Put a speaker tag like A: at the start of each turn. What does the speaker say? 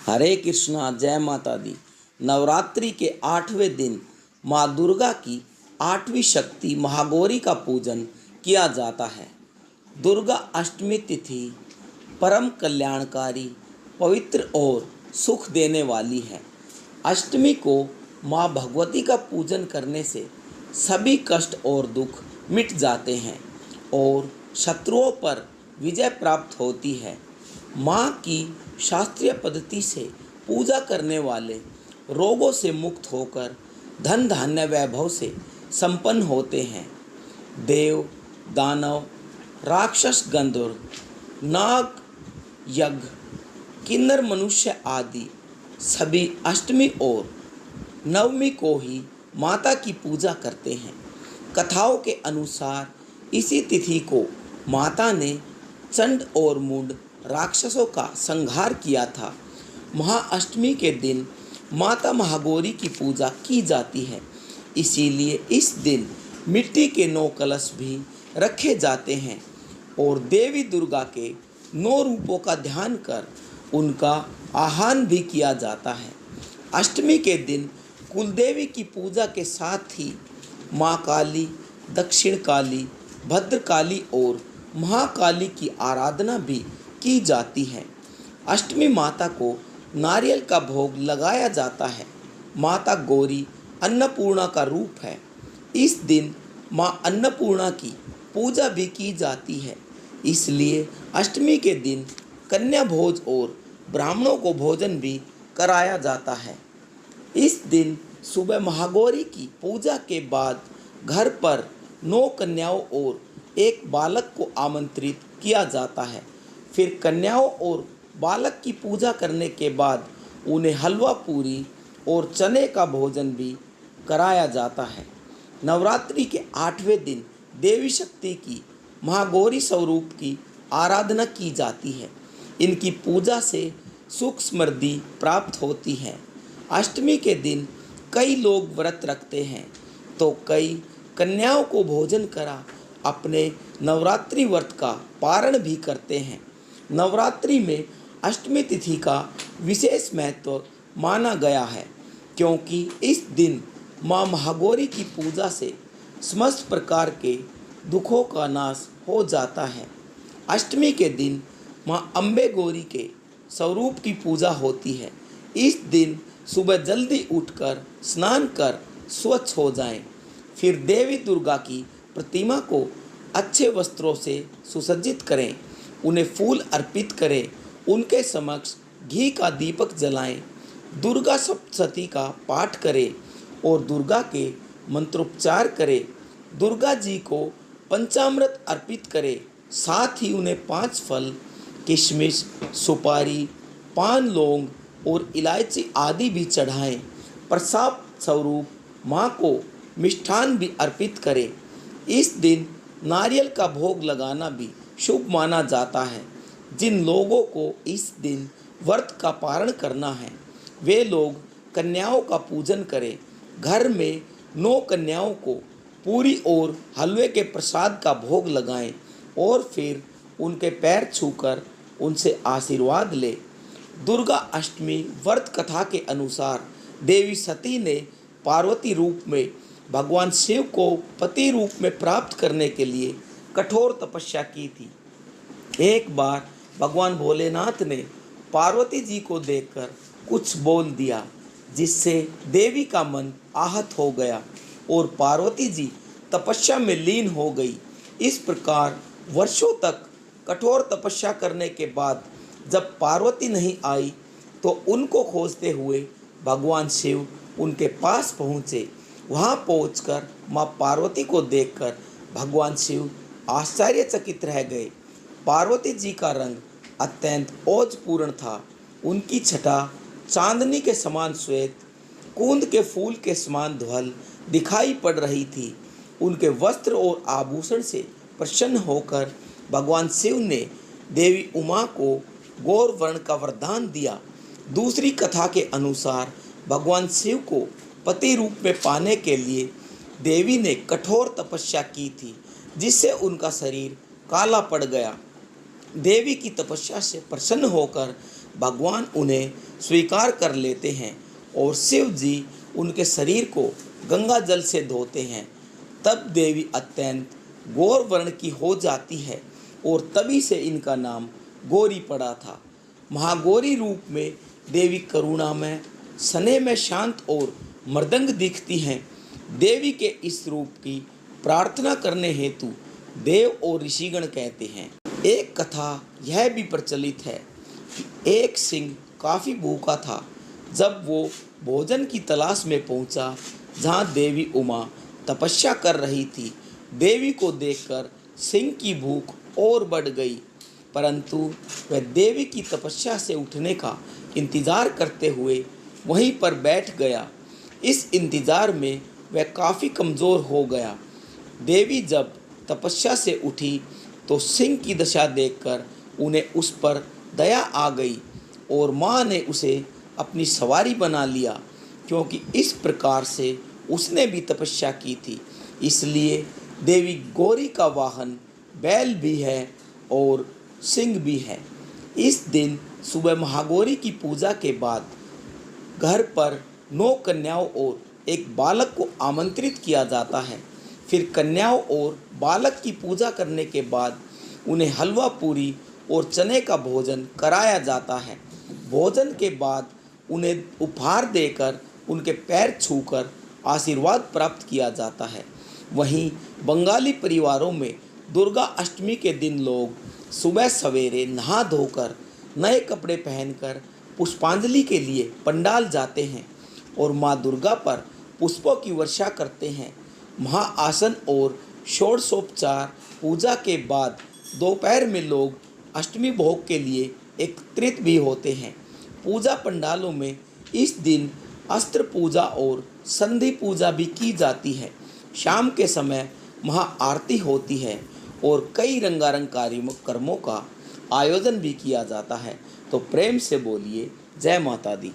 A: हरे कृष्णा, जय माता दी। नवरात्रि के 8वें दिन माँ दुर्गा की 8वीं शक्ति महागौरी का पूजन किया जाता है। दुर्गा अष्टमी तिथि परम कल्याणकारी, पवित्र और सुख देने वाली है। अष्टमी को माँ भगवती का पूजन करने से सभी कष्ट और दुख मिट जाते हैं और शत्रुओं पर विजय प्राप्त होती है। माँ की शास्त्रीय पद्धति से पूजा करने वाले रोगों से मुक्त होकर धन धान्य वैभव से संपन्न होते हैं। देव, दानव, राक्षस, गंधर्व, नाग, यज्ञ, किन्नर, मनुष्य आदि सभी अष्टमी और नवमी को ही माता की पूजा करते हैं। कथाओं के अनुसार इसी तिथि को माता ने चंड और मुंड राक्षसों का संहार किया था। महाअष्टमी के दिन माता महागौरी की पूजा की जाती है, इसीलिए इस दिन मिट्टी के 9 कलश भी रखे जाते हैं और देवी दुर्गा के 9 रूपों का ध्यान कर उनका आह्वान भी किया जाता है। अष्टमी के दिन कुलदेवी की पूजा के साथ ही माँ काली, दक्षिण काली, भद्रकाली और महाकाली की आराधना भी की जाती है। अष्टमी माता को नारियल का भोग लगाया जाता है। माता गौरी अन्नपूर्णा का रूप है। इस दिन माँ अन्नपूर्णा की पूजा भी की जाती है, इसलिए अष्टमी के दिन कन्या भोज और ब्राह्मणों को भोजन भी कराया जाता है। इस दिन सुबह महागौरी की पूजा के बाद घर पर 9 कन्याओं और एक बालक को आमंत्रित किया जाता है। फिर कन्याओं और बालक की पूजा करने के बाद उन्हें हलवा पूरी और चने का भोजन भी कराया जाता है। नवरात्रि के 8वें दिन देवी शक्ति की महागौरी स्वरूप की आराधना की जाती है। इनकी पूजा से सुख समृद्धि प्राप्त होती है। अष्टमी के दिन कई लोग व्रत रखते हैं तो कई कन्याओं को भोजन करा अपने नवरात्रि व्रत का पारण भी करते हैं। नवरात्रि में अष्टमी तिथि का विशेष महत्व माना गया है, क्योंकि इस दिन माँ महागौरी की पूजा से समस्त प्रकार के दुखों का नाश हो जाता है। अष्टमी के दिन माँ अम्बे गौरी के स्वरूप की पूजा होती है। इस दिन सुबह जल्दी उठकर स्नान कर स्वच्छ हो जाएं। फिर देवी दुर्गा की प्रतिमा को अच्छे वस्त्रों से सुसज्जित करें, उन्हें फूल अर्पित करें, उनके समक्ष घी का दीपक जलाएं, दुर्गा सप्तशती का पाठ करें और दुर्गा के मंत्रोच्चार करें। दुर्गा जी को पंचामृत अर्पित करें, साथ ही उन्हें 5 फल, किशमिश, सुपारी, पान, लौंग और इलायची आदि भी चढ़ाएं। प्रसाद स्वरूप माँ को मिष्ठान भी अर्पित करें। इस दिन नारियल का भोग लगाना भी शुभ माना जाता है। जिन लोगों को इस दिन व्रत का पारण करना है वे लोग कन्याओं का पूजन करें। घर में 9 कन्याओं को पूरी और हलवे के प्रसाद का भोग लगाएं और फिर उनके पैर छूकर उनसे आशीर्वाद लें। दुर्गा अष्टमी व्रत कथा के अनुसार देवी सती ने पार्वती रूप में भगवान शिव को पति रूप में प्राप्त करने के लिए कठोर तपस्या की थी। एक बार भगवान भोलेनाथ ने पार्वती जी को देखकर कुछ बोल दिया, जिससे देवी का मन आहत हो गया और पार्वती जी तपस्या में लीन हो गई। इस प्रकार वर्षों तक कठोर तपस्या करने के बाद जब पार्वती नहीं आई तो उनको खोजते हुए भगवान शिव उनके पास पहुँचे। वहाँ पहुंचकर माँ पार्वती को देखकर भगवान शिव आश्चर्यचकित रह गए। पार्वती जी का रंग अत्यंत ओजपूर्ण था। उनकी छटा चांदनी के समान श्वेत, कूंद के फूल के समान धवल दिखाई पड़ रही थी। उनके वस्त्र और आभूषण से प्रसन्न होकर भगवान शिव ने देवी उमा को गौर वर्ण का वरदान दिया। दूसरी कथा के अनुसार भगवान शिव को पति रूप में पाने के लिए देवी ने कठोर तपस्या की थी, जिससे उनका शरीर काला पड़ गया। देवी की तपस्या से प्रसन्न होकर भगवान उन्हें स्वीकार कर लेते हैं और शिव जी उनके शरीर को गंगा जल से धोते हैं। तब देवी अत्यंत गौर वर्ण की हो जाती है और तभी से इनका नाम गौरी पड़ा था। महागौरी रूप में देवी करुणा में, स्नेह में शांत और मृदंग दिखती हैं। देवी के इस रूप की प्रार्थना करने हेतु देव और ऋषिगण कहते हैं। एक कथा यह भी प्रचलित है कि एक सिंह काफ़ी भूखा था। जब वो भोजन की तलाश में पहुंचा जहां देवी उमा तपस्या कर रही थी, देवी को देखकर सिंह की भूख और बढ़ गई, परंतु वह देवी की तपस्या से उठने का इंतज़ार करते हुए वहीं पर बैठ गया। इस इंतज़ार में वह काफ़ी कमज़ोर हो गया। देवी जब तपस्या से उठी तो सिंह की दशा देखकर उन्हें उस पर दया आ गई और माँ ने उसे अपनी सवारी बना लिया, क्योंकि इस प्रकार से उसने भी तपस्या की थी। इसलिए देवी गौरी का वाहन बैल भी है और सिंह भी है। इस दिन सुबह महागौरी की पूजा के बाद घर पर 9 कन्याओं और एक बालक को आमंत्रित किया जाता है। फिर कन्याओं और बालक की पूजा करने के बाद उन्हें हलवा पूरी और चने का भोजन कराया जाता है। भोजन के बाद उन्हें उपहार देकर उनके पैर छूकर आशीर्वाद प्राप्त किया जाता है। वहीं बंगाली परिवारों में दुर्गा अष्टमी के दिन लोग सुबह सवेरे नहा धोकर नए कपड़े पहनकर पुष्पांजलि के लिए पंडाल जाते हैं और माँ दुर्गा पर पुष्पों की वर्षा करते हैं। महाआसन और षोडशोपचार पूजा के बाद दोपहर में लोग अष्टमी भोग के लिए एकत्रित भी होते हैं। पूजा पंडालों में इस दिन अस्त्र पूजा और संधि पूजा भी की जाती है। शाम के समय महाआरती होती है और कई रंगारंग कार्यक्रमों का आयोजन भी किया जाता है। तो प्रेम से बोलिए जय माता दी।